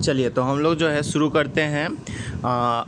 चलिए तो हम लोग जो है शुरू करते हैं।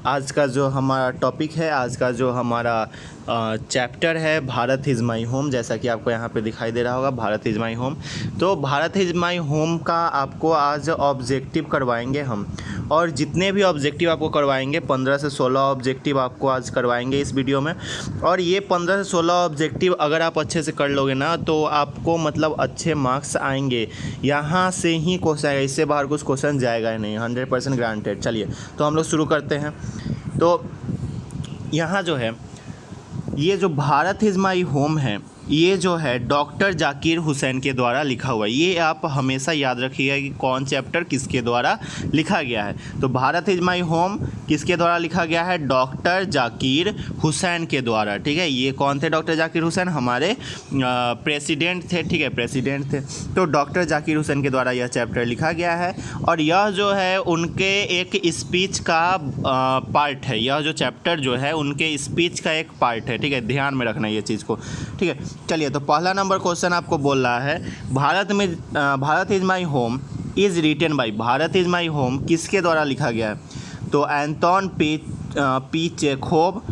आज का जो हमारा टॉपिक है, आज का जो हमारा चैप्टर है, भारत इज़ माई होम। जैसा कि आपको यहाँ पे दिखाई दे रहा होगा, भारत इज़ माई होम। तो भारत इज़ माई होम का आपको आज ऑब्जेक्टिव करवाएंगे हम, और जितने भी ऑब्जेक्टिव आपको करवाएंगे 15 से 16 ऑब्जेक्टिव आपको आज करवाएंगे इस वीडियो में। और ये 15 से 16 ऑब्जेक्टिव अगर आप अच्छे से कर लोगे ना तो आपको मतलब अच्छे मार्क्स आएंगे। यहाँ से ही क्वेश्चन आएगा, इससे बाहर कुछ क्वेश्चन जाएगा ही नहीं, 100% ग्रांटेड। चलिए तो हम लोग शुरू करते हैं। तो यहाँ जो है, ये जो भारत इज़ माई होम है, ये जो है डॉक्टर जाकिर हुसैन के द्वारा लिखा हुआ है। ये आप हमेशा याद रखिएगा कि कौन चैप्टर किसके द्वारा लिखा गया है। तो भारत इज़ माई होम किसके द्वारा लिखा गया है? डॉक्टर जाकिर हुसैन के द्वारा। ठीक है, ये कौन थे डॉक्टर जाकिर हुसैन? हमारे प्रेसिडेंट थे। ठीक है, प्रेसिडेंट थे। तो डॉक्टर जाकिर हुसैन के द्वारा यह चैप्टर लिखा गया है, और यह जो है उनके एक स्पीच का पार्ट है। यह जो चैप्टर जो है उनके स्पीच का एक पार्ट है। ठीक है, ध्यान में रखना ये चीज़ को। ठीक है, चलिए तो पहला नंबर क्वेश्चन आपको बोल रहा है, Bharat is my home is written by. Bharat is my home किसके द्वारा लिखा गया है? तो एंटोन पी चेखोव,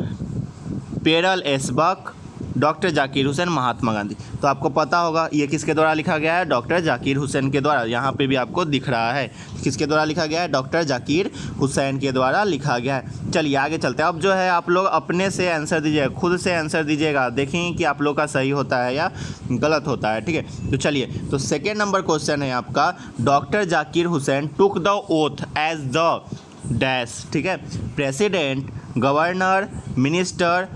पेरल एसबक, डॉक्टर जाकिर हुसैन, महात्मा गांधी। तो आपको पता होगा ये किसके द्वारा लिखा गया है? डॉक्टर जाकिर हुसैन के द्वारा। यहाँ पे भी आपको दिख रहा है किसके द्वारा लिखा गया है? डॉक्टर जाकिर हुसैन के द्वारा लिखा गया है। चलिए आगे चलते हैं। अब जो है आप लोग अपने से आंसर दीजिएगा, खुद से आंसर दीजिएगा, देखेंगे कि आप लोग का सही होता है या गलत होता है। ठीक है, तो चलिए तो सेकेंड नंबर क्वेश्चन है आपका, doctor Zakir Hussain took the oath as the dash. ठीक है, प्रेसिडेंट, गवर्नर, मिनिस्टर,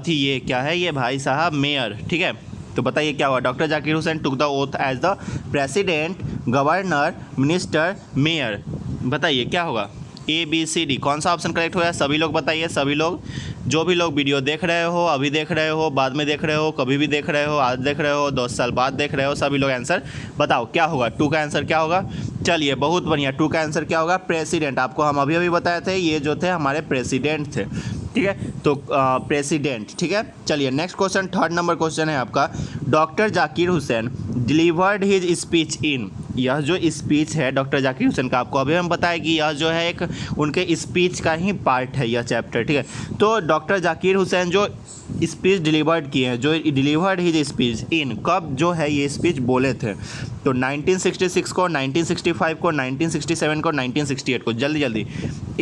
ये क्या है ये भाई साहब? मेयर। ठीक है, तो बताइए क्या हुआ? Doctor Zakir Hussain took the oath as the president, governor, minister, mayor. बताइए क्या होगा? ABCD। कौन सा ऑप्शन करेक्ट होगा? सभी लोग बताइए, सभी लोग, जो भी लोग वीडियो देख रहे हो, अभी देख रहे हो, बाद में देख रहे हो, कभी भी देख रहे हो, आज देख रहे हो, 10 साल बाद देख रहे हो, सभी लोग आंसर बताओ क्या होगा। 2 का आंसर क्या होगा? चलिए बहुत बढ़िया, 2 का आंसर क्या होगा? प्रेसिडेंट। आपको हम अभी बताए थे, ये जो थे हमारे प्रेसिडेंट थे। ठीक है, तो प्रेसिडेंट। ठीक है, चलिए next question, third number question है आपका, doctor Zakir Hussain delivered his speech in. यह जो स्पीच है डॉक्टर जाकिर हुसैन का, आपको अभी हम बताएं कि यह जो है एक उनके स्पीच का ही पार्ट है यह चैप्टर। ठीक है, तो डॉक्टर जाकिर हुसैन जो स्पीच डिलीवर्ड किए हैं, जो डिलीवर्ड हिज स्पीच इन, कब जो है ये स्पीच बोले थे? तो 1966 को, 1965 को, 1967 को, 1968 को। जल्दी जल्दी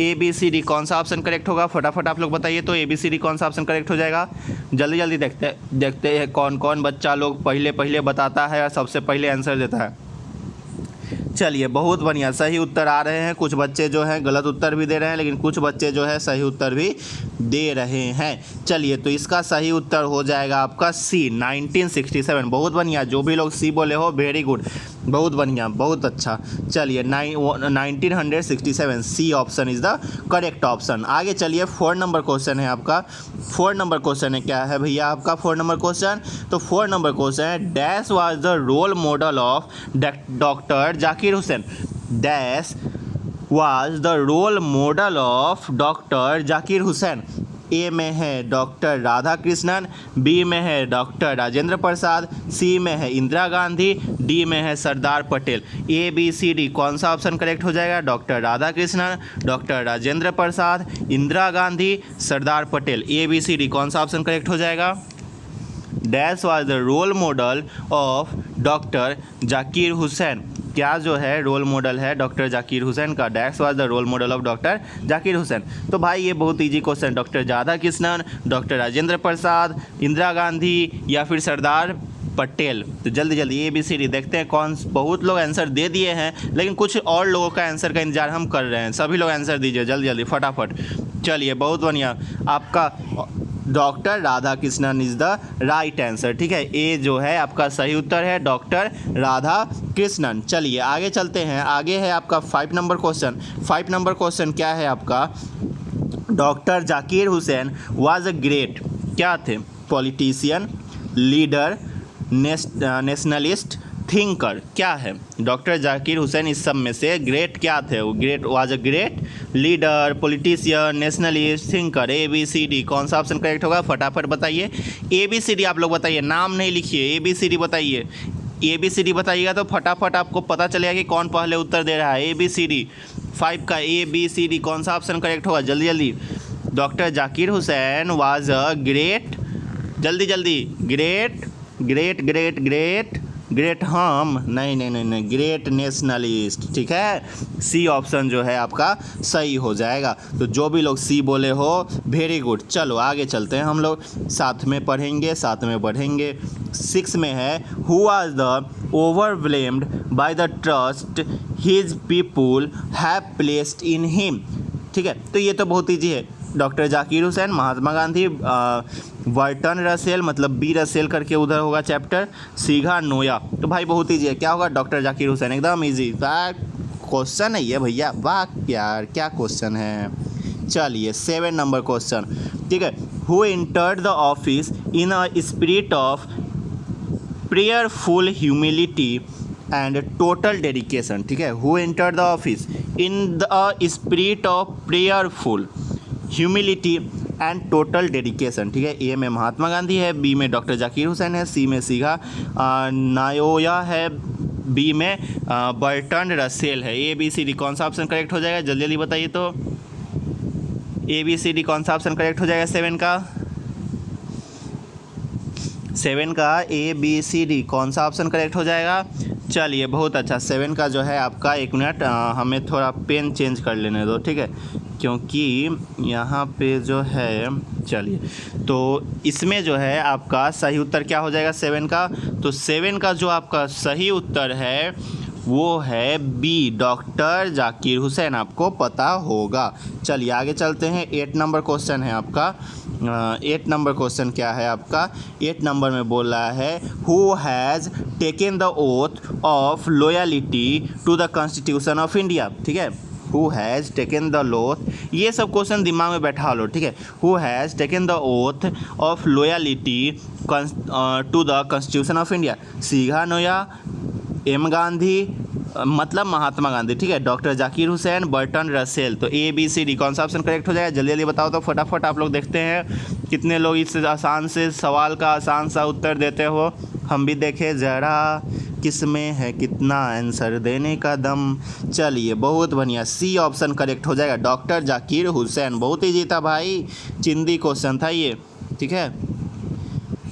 ABCD कौन सा ऑप्शन करेक्ट होगा? फटाफट आप लोग बताइए। तो ABCD कौन सा ऑप्शन करेक्ट हो जाएगा? जल्दी जल्दी देखते हैं कौन कौन बच्चा लोग पहले बताता है और सबसे पहले आंसर देता है। चलिए बहुत बढ़िया, सही उत्तर आ रहे हैं। कुछ बच्चे जो हैं गलत उत्तर भी दे रहे हैं, लेकिन कुछ बच्चे जो है सही उत्तर भी दे रहे हैं। चलिए तो इसका सही उत्तर हो जाएगा आपका C, 1967। बहुत बढ़िया, जो भी लोग C बोले हो वेरी गुड, बहुत बढ़िया, बहुत अच्छा। चलिए 1967, C option is the correct option. आगे चलिए 4 नंबर क्वेश्चन है आपका। 4 नंबर क्वेश्चन है, क्या है भैया आपका 4 नंबर क्वेश्चन? तो 4 नंबर क्वेश्चन है, dash was the role model of doctor Zakir Hussain. Dash was the role model of doctor Zakir Hussain. A में है डॉक्टर राधा कृष्णन, बी में है डॉक्टर राजेंद्र प्रसाद, सी में है इंदिरा गांधी, डी में है सरदार पटेल। ABCD कौन सा ऑप्शन करेक्ट हो जाएगा? Doctor Radhakrishnan, doctor Rajendra Prasad, Indira Gandhi, Sardar Patel. ABCD कौन सा ऑप्शन करेक्ट हो जाएगा? Dash was the role model of doctor Zakir Hussain. क्या जो है रोल मॉडल है डॉक्टर जाकिर हुसैन का? Dash was the role model of doctor Zakir Hussain. तो भाई ये बहुत easy question, doctor Radhakrishnan, doctor Rajendra Prasad, Indira Gandhi या फिर सरदार पटेल। तो जल्दी जल्दी ABCD देखते हैं कौन। बहुत लोग आंसर दे दिए हैं, लेकिन कुछ और लोगों का आंसर का इंतजार हम कर रहे हैं। सभी लोग आंसर दीजिए जल्दी जल्दी फटाफट। चलिए बहुत बढ़िया, आपका doctor Radha Krishnan is the right answer. ठीक है, ए जो है आपका सही उत्तर है, डॉक्टर राधा कृष्णन। चलिए आगे चलते हैं। आगे है आपका 5 नंबर क्वेश्चन। 5 नंबर क्वेश्चन क्या है आपका? Doctor Zakir Hussain was a great, क्या थे? Politician, leader, nationalist, thinker. क्या है? डॉक्टर जाकिर हुसैन इस सब में से ग्रेट क्या थे? वो great was a great leader, politician, nationalist, thinker. ABCD कौन सा ऑप्शन करेक्ट होगा? फटाफट बताइए। ABCD आप लोग बताइए, नाम नहीं लिखिए, ABCD बताइए। ABCD बताइएगा तो फटाफट आपको पता चलेगा कि कौन पहले उत्तर दे रहा है। ABCD 5 का ABCD कौन सा ऑप्शन करेक्ट होगा? जल्दी जल्दी। Doctor Zakir Hussain was a great, जल्दी जल्दी, great great great great great हम नहीं नहीं नहीं नहीं ग्रेट नेशनलिस्ट, ठीक है। सी ऑप्शन जो है आपका सही हो जाएगा। तो जो भी लोग सी बोले हो वेरी गुड। चलो आगे चलते हैं, हम लोग साथ में पढ़ेंगे, साथ में बढ़ेंगे। 6 में है who was the overwhelmed by the trust his people have placed in him, ठीक है। तो ये तो बहुत ईजी है। Doctor Zakir Hussain, Mahatma Gandhi, Burton Russell मतलब बी रसेल करके उधर होगा चैप्टर, सीघा नोया। तो भाई बहुत ईजी है, क्या होगा? डॉक्टर जाकिर हुसैन, एकदम ईजी। क्वेश्चन है ये भैया, वाह यार क्या क्वेश्चन है। चलिए 7 नंबर क्वेश्चन, ठीक है। Who entered the office in a spirit of prayerful humility and total dedication, ठीक है। Who entered the office in the spirit of prayerful humility and total dedication, ठीक है। ए में महात्मा गांधी है, बी में डॉक्टर जाकिर हुसैन है, सी में सीघा नायोया है, बी में बर्टन रसेल है। ABCD कौन सा ऑप्शन करेक्ट हो जाएगा? जल्दी जल्दी बताइए तो। ABCD कौन सा ऑप्शन करेक्ट हो जाएगा 7 का? 7 का ABCD कौन सा ऑप्शन करेक्ट हो जाएगा? चलिए बहुत अच्छा। 7 का जो है आपका, 1 मिनट हमें थोड़ा पेन चेंज कर लेने दो, ठीक है, क्योंकि यहाँ पे जो है, चलिए तो इसमें जो है आपका सही उत्तर क्या हो जाएगा 7 का? तो 7 का जो आपका सही उत्तर है वो है बी, डॉक्टर जाकिर हुसैन, आपको पता होगा। चलिए आगे चलते हैं। 8 नंबर क्वेश्चन है आपका। 8 नंबर क्वेश्चन क्या है आपका? 8 नंबर में बोल रहा है who has taken the oath of loyalty to the constitution of India, ठीक है। Who has taken the oath, ये सब क्वेश्चन दिमाग में बैठा लो, ठीक है। Who has taken the oath of loyalty to the constitution of India? सीघा नोया, एम गांधी मतलब महात्मा गांधी, ठीक है, doctor Zakir Hussain, Bertrand Russell. तो ABCD कौन सा ऑप्शन करेक्ट हो जाएगा? जल्दी जल्दी बताओ तो फटाफट। आप लोग देखते हैं कितने लोग इस आसान से सवाल का आसान सा उत्तर देते हो। हम भी देखें ज़रा किस में है कितना आंसर देने का दम। चलिए बहुत बढ़िया, सी ऑप्शन करेक्ट हो जाएगा, डॉक्टर जाकिर हुसैन। बहुत ईजी था भाई, चिंदी क्वेश्चन था ये, ठीक है।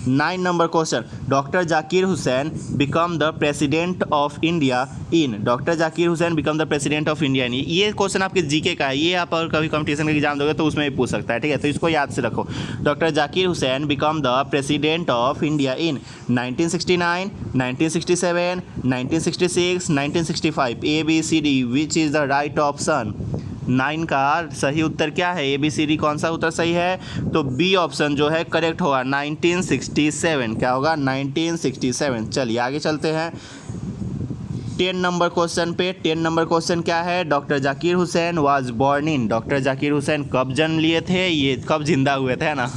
9 number question, doctor Zakir Hussain become the president of India in, doctor Zakir Hussain become the president of India in. ये क्वेश्चन आपके जीके का है, ये आप अगर कभी कंपटीशन का एग्जाम दोगे तो उसमें भी पूछ सकता है, ठीक है। तो इसको याद से रखो। Doctor Zakir Hussain become the president of India in 1969, 1967, 1966, 1965। ABCD which is the right option? 9 का सही उत्तर क्या है? ABCD कौन सा उत्तर सही है? तो बी ऑप्शन जो है करेक्ट होगा, 1967। क्या होगा? 1967। चलिए आगे चलते हैं 10 नंबर क्वेश्चन पे। 10 नंबर क्वेश्चन क्या है? Doctor Zakir Hussain was born in, doctor Zakir Hussain कब जन्म लिए थे? ये कब जिंदा हुए थे ना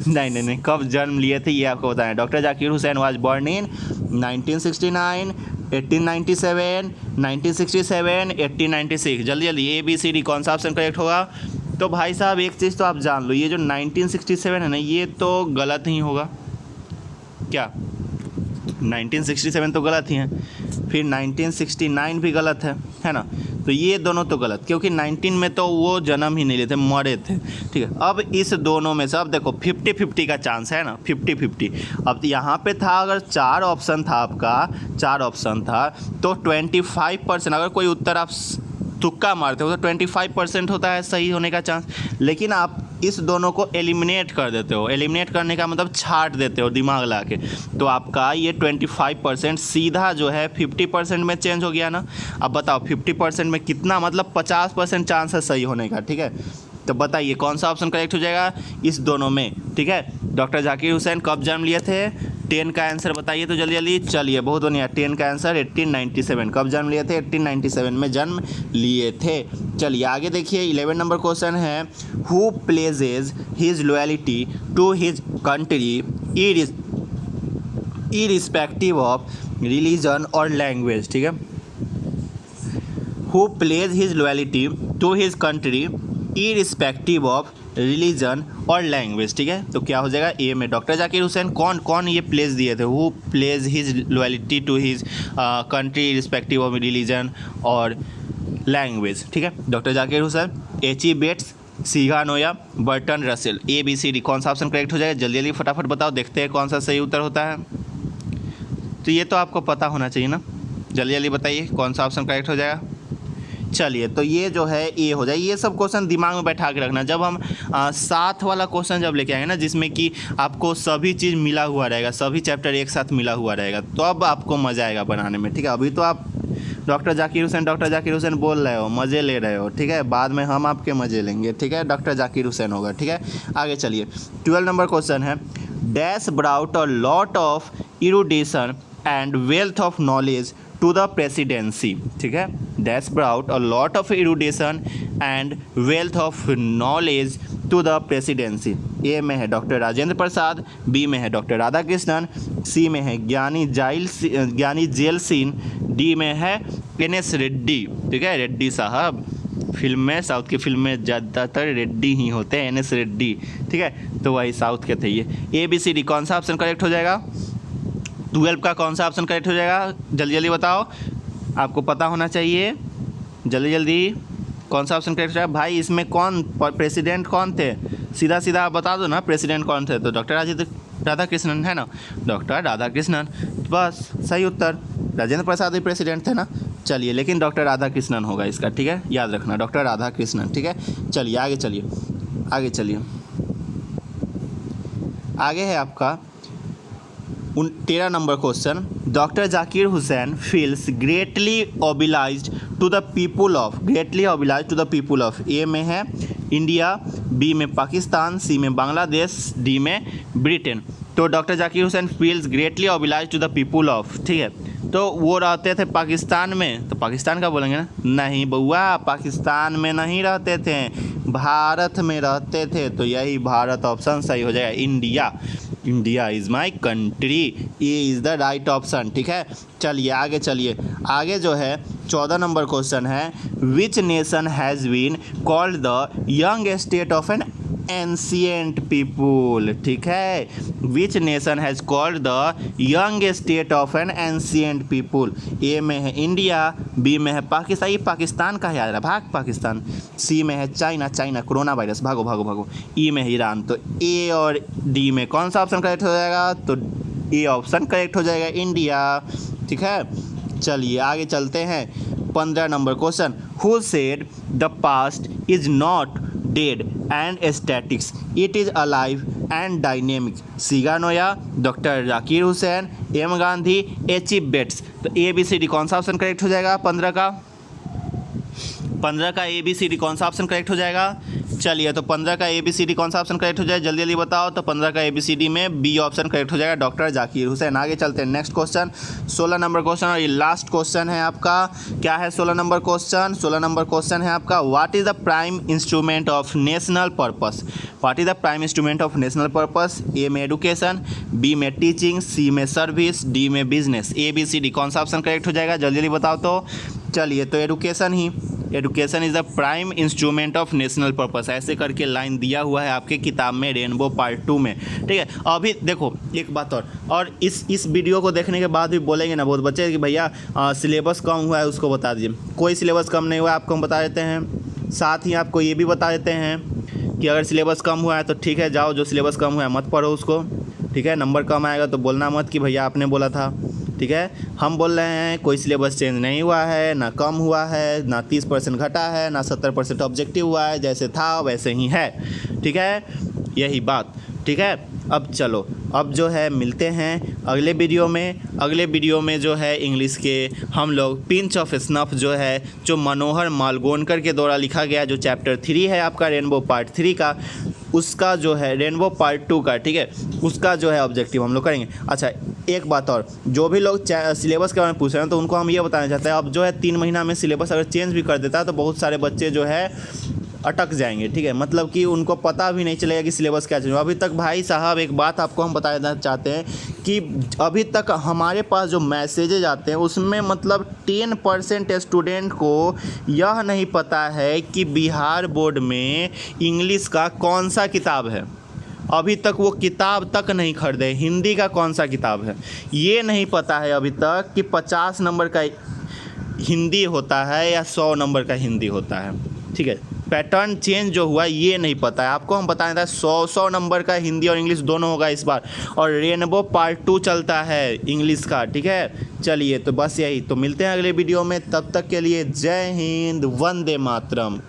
नहीं नहीं नहीं, कब जन्म लिए थे ये आपको बताएं। Doctor Zakir Hussain was born in 1969, 1897, 1967, 1896। जल्दी जल्दी ABCD कौन सा ऑप्शन करेक्ट होगा? तो भाई साहब एक चीज़ तो आप जान लो, ये जो 1967 है ना, ये तो गलत ही होगा। क्या 1967 तो गलत ही है, फिर 1969 भी गलत है ना। तो ये दोनों तो गलत, क्योंकि 19 में तो वो जन्म ही नहीं लेते, मरे थे, ठीक है। अब इस दोनों में से अब देखो 50-50 का चांस है ना, 50-50। अब यहाँ पे था, अगर 4 ऑप्शन था आपका, 4 ऑप्शन था तो 25%, अगर कोई उत्तर आप तुक्का मारते हो तो 25% होता है सही होने का चांस। लेकिन आप इस दोनों को एलिमिनेट कर देते हो, एलिमिनेट करने का मतलब छाट देते हो दिमाग ला के, तो आपका ये 25% सीधा जो है 50% में चेंज हो गया ना। अब बताओ 50% में कितना, मतलब 50% चांस है सही होने का, ठीक है। तो बताइए कौन सा ऑप्शन करेक्ट हो जाएगा इस दोनों में, ठीक है। डॉक्टर जाकिर हुसैन कब जन्म लिए थे? 10 का आंसर बताइए तो जल्दी जल्दी। चलिए बहुत बढ़िया, 10 का आंसर 1897। कब जन्म लिए थे? 1897 में जन्म लिए थे। चलिए आगे देखिए 11 नंबर क्वेश्चन है who pledges his loyalty to his country irrespective of religion और लैंग्वेज, ठीक है। Who pledge his loyalty to his country irrespective of religion और लैंग्वेज। ठीक है, तो क्या हो जाएगा ए में डॉक्टर जाकिर हुसैन कौन कौन ये प्लेस दिए थे, who pledge his loyalty to his country respective of religion और लैंग्वेज। ठीक है, doctor Zakir Hussain, H E Bates, सीगा नोया, Bertrand Russell. A B C D कौन सा ऑप्शन करेक्ट हो जाएगा, जल्दी जल्दी फटाफट बताओ, देखते हैं कौन सा सही उत्तर होता है। तो ये तो आपको पता होना चाहिए ना, जल्दी जल्दी बताइए कौन सा ऑप्शन करेक्ट हो जाएगा। चलिए, तो ये जो है ए हो जाए। ये सब क्वेश्चन दिमाग में बैठा के रखना। जब हम साथ वाला क्वेश्चन जब लेके आएंगे ना, जिसमें कि आपको सभी चीज़ मिला हुआ रहेगा, सभी चैप्टर एक साथ मिला हुआ रहेगा, तो अब आपको मज़ा आएगा बनाने में। ठीक है, अभी तो आप डॉक्टर जाकिर हुसैन बोल रहे हो, मज़े ले रहे हो। ठीक है, बाद में हम आपके मज़े लेंगे। ठीक है, डॉक्टर जाकिर हुसैन होगा। ठीक है, आगे चलिए। 12 नंबर क्वेश्चन है, dash brought a lot of erudition and wealth of knowledge to the presidency. ठीक है, dash brought a lot of erudition and wealth of knowledge to the presidency. A में है डॉक्टर राजेंद्र प्रसाद, बी में है doctor Radhakrishnan, सी में है ज्ञानी जेल सिंह, डी में है NS रेड्डी। ठीक है, रेड्डी साहब, फिल्म में, साउथ की फिल्म में ज़्यादातर रेड्डी ही होते हैं, NS रेड्डी। ठीक है, तो वही साउथ के थे ये। ए बी सी डी कौन सा ऑप्शन करेक्ट हो जाएगा, 12 का कौन सा ऑप्शन करेक्ट हो जाएगा, जल्दी जल्दी बताओ, आपको पता होना चाहिए, जल्दी जल्दी कौन सा ऑप्शन करेक्ट हो जाएगा। भाई इसमें कौन प्रेसिडेंट कौन थे, सीधा सीधा आप बता दो ना, प्रेसिडेंट कौन थे। तो डॉक्टर राधाकृष्णन है ना, डॉक्टर राधाकृष्णन, बस सही उत्तर। राजेंद्र प्रसाद भी प्रेसिडेंट थे ना। चलिए, लेकिन डॉक्टर राधाकृष्णन होगा इसका। ठीक है, याद रखना, डॉक्टर राधाकृष्णन। ठीक है, चलिए आगे चलिए, आगे चलिए। आगे है आपका 13 number question, doctor Zakir Hussain feels greatly obliged to the people of, greatly obliged to the people of. A में है इंडिया, बी में पाकिस्तान, सी में बांग्लादेश, डी में ब्रिटेन। तो doctor Zakir Hussain feels greatly obliged to the people of. ठीक है, तो वो रहते थे पाकिस्तान में, तो पाकिस्तान का बोलेंगे ना, नहीं बउआ, पाकिस्तान में नहीं रहते थे, भारत में रहते थे। तो यही भारत ऑप्शन सही हो जाएगा, India. India is my country, ये इज़ द राइट ऑप्शन। ठीक है, चलिए आगे चलिए। आगे जो है 14 नंबर क्वेश्चन है, which nation has been called the young state of an ancient people. ठीक है, which nation has called the young state of an ancient people. A में है इंडिया, बी में है पाकिस्तान, ये पाकिस्तान का याद रहा, भाग पाकिस्तान। सी में है चाइना, कोरोना वायरस, भागो भागो भागो। ई में है ईरान। तो ए और डी में कौन सा ऑप्शन करेक्ट हो जाएगा, तो ए ऑप्शन करेक्ट हो जाएगा, इंडिया। ठीक है, चलिए आगे चलते हैं। 15 number question, who said the past is not dead and statics, it is alive and dynamic. सीगा नोया, doctor Zakir Hussain, M Gandhi, H E Bates. तो ए बी सी डी कौन सा ऑप्शन करेक्ट हो जाएगा, 15 का ए बी सी डी कौन सा ऑप्शन करेक्ट हो जाएगा। चलिए, तो 15 का ए बी सी डी कौन सा ऑप्शन करेक्ट हो जाए, जल्दी जल्दी बताओ। तो 15 का ए बी सी डी में बी ऑप्शन करेक्ट हो जाएगा, डॉक्टर जाकिर हुसैन। आगे चलते हैं, नेक्स्ट क्वेश्चन 16 नंबर क्वेश्चन, और ये लास्ट क्वेश्चन है आपका। क्या है 16 नंबर क्वेश्चन, 16 नंबर क्वेश्चन है आपका, what is the prime instrument of national purpose. What is the prime instrument of national purpose. A में एडुकेशन, बी में टीचिंग, सी में सर्विस, डी में business. A B C D कौन सा option correct हो जाएगा, जल्दी जल्दी बताओ। तो चलिए, तो education is the prime instrument of national purpose, ऐसे करके लाइन दिया हुआ है आपके किताब में, रेनबो पार्ट 2 में। ठीक है, अभी देखो एक बात और इस वीडियो को देखने के बाद भी बोलेंगे ना बहुत बच्चे कि भैया सिलेबस कम हुआ है, उसको बता दीजिए। कोई सिलेबस कम नहीं हुआ है, आपको हम बता देते हैं। साथ ही आपको ये भी बता देते हैं कि अगर सिलेबस कम हुआ है तो ठीक है, जाओ, जो सिलेबस कम हुआ है मत पढ़ो उसको। ठीक है, नंबर कम आएगा तो बोलना मत कि भैया आपने बोला था। ठीक है, हम बोल रहे हैं कोई सिलेबस चेंज नहीं हुआ है, ना कम हुआ है, ना 30% घटा है, ना 70% ऑब्जेक्टिव हुआ है, जैसे था वैसे ही है। ठीक है, यही बात। ठीक है, अब चलो, अब जो है मिलते हैं अगले वीडियो में। अगले वीडियो में जो है इंग्लिश के हम लोग पिंच ऑफ स्नफ जो है, जो मनोहर मालगोनकर के द्वारा लिखा गया, जो चैप्टर 3 है आपका रेनबो पार्ट 3 का, उसका जो है रेनबो पार्ट 2 का, ठीक है, उसका जो है ऑब्जेक्टिव हम लोग करेंगे। अच्छा, एक बात और, जो भी लोग सिलेबस के बारे में पूछ रहे हैं तो उनको हम ये बताना चाहते हैं, अब जो है 3 महीना में सिलेबस अगर चेंज भी कर देता है तो बहुत सारे बच्चे जो है अटक जाएंगे। ठीक है, मतलब कि उनको पता भी नहीं चलेगा कि सिलेबस क्या चल रहा है। अभी तक भाई साहब एक बात आपको हम बताना चाहते हैं कि अभी तक हमारे पास जो मैसेजेज आते हैं उसमें मतलब 10% स्टूडेंट को यह नहीं पता है कि बिहार बोर्ड में इंग्लिश का कौन सा किताब है। अभी तक वो किताब तक नहीं खरीदे, हिंदी का कौन सा किताब है ये नहीं पता है अभी तक कि 50 नंबर का हिंदी होता है या 100 नंबर का हिंदी होता है। ठीक है, पैटर्न चेंज जो हुआ ये नहीं पता है। आपको हम बताया था 100 नंबर का हिंदी और इंग्लिश दोनों होगा इस बार, और रेनबो पार्ट 2 चलता है इंग्लिश का। ठीक है, चलिए तो बस यही, तो मिलते हैं अगले वीडियो में, तब तक के लिए जय हिंद, वंदे मातरम।